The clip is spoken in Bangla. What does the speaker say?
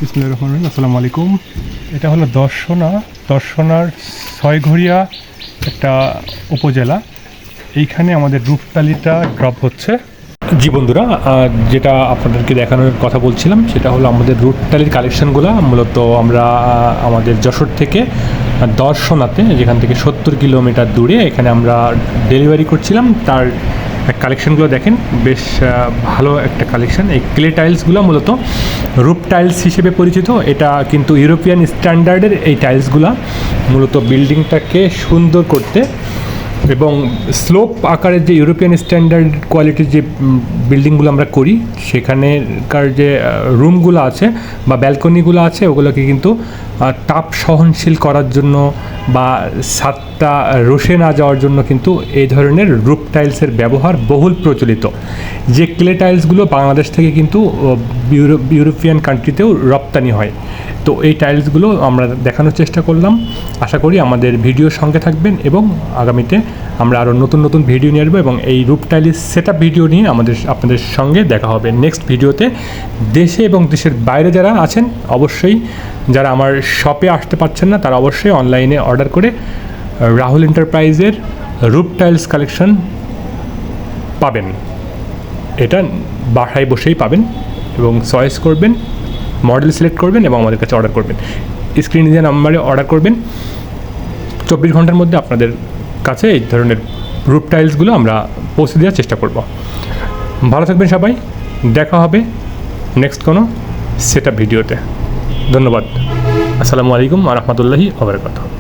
বিসমিল্লাহির রহমানির রহিম। আসসালামু আলাইকুম। এটা হলো দর্শনার ছয়ঘরিয়া একটা উপজেলা। এইখানে আমাদের রূপতালিটা ড্রপ হচ্ছে। জি বন্ধুরা, যেটা আপনাদেরকে দেখানোর কথা বলছিলাম সেটা হলো আমাদের রূপতালির কালেকশানগুলো মূলত আমরা আমাদের যশোর থেকে দর্শনাতে, যেখান থেকে 70 কিলোমিটার দূরে, এখানে আমরা ডেলিভারি করছিলাম। তার কালেকশানগুলো দেখেন, বেশ ভালো একটা কালেকশান। এই ক্লে টাইলসগুলো মূলত রূপ টাইলস হিসেবে পরিচিত। এটা কিন্তু ইউরোপিয়ান স্ট্যান্ডার্ডের এই টাইলসগুলো মূলত বিল্ডিংটাকে সুন্দর করতে এবং স্লোপ আকারের যে ইউরোপিয়ান স্ট্যান্ডার্ড কোয়ালিটির যে বিল্ডিংগুলো আমরা করি, সেখানেকার যে রুমগুলো আছে বা ব্যালকনিগুলো আছে, ওগুলোকে কিন্তু তাপ সহনশীল করার জন্য বা ছাদটা রসে না যাওয়ার জন্য কিন্তু এই ধরনের রূপ টাইলসের ব্যবহার বহুল প্রচলিত। যে ক্লে টাইলসগুলো বাংলাদেশ থেকে কিন্তু ইউরোপিয়ান কান্ট্রিতেও রপ্তানি হয়। তো এই টাইলসগুলো আমরা দেখানোর চেষ্টা করলাম। আশা করি আমাদের ভিডিওর সঙ্গে থাকবেন এবং আগামীতে আমরা আরও নতুন নতুন ভিডিও নিয়ে আসবো এবং এই রূপ টাইলস সেটআপ ভিডিও নিয়ে আপনাদের সঙ্গে দেখা হবে নেক্সট ভিডিওতে। দেশে এবং দেশের বাইরে যারা আছেন, অবশ্যই যারা আমার শপে আসতে পারছেন না, তারা অবশ্যই অনলাইনে অর্ডার করে রাহুল এন্টারপ্রাইজের রূপ টাইলস কালেকশন পাবেন। এটা বাসায় বসেই পাবেন এবং চয়েস করবেন, মডেল সিলেক্ট করবেন এবং আমাদের কাছে অর্ডার করবেন। স্ক্রিনে যে নাম্বারে অর্ডার করবেন, 24 ঘন্টার মধ্যে আপনাদের কাছে এই ধরনের রূপ টাইলসগুলো আমরা পৌঁছে দেওয়ার চেষ্টা করব। ভালো থাকবেন সবাই, দেখা হবে নেক্সট কোনো সেটআপ ভিডিওতে। ধন্যবাদ। আসসালামু আলাইকুম ওয়া রাহমাতুল্লাহি ওয়া বারাকাতুহু।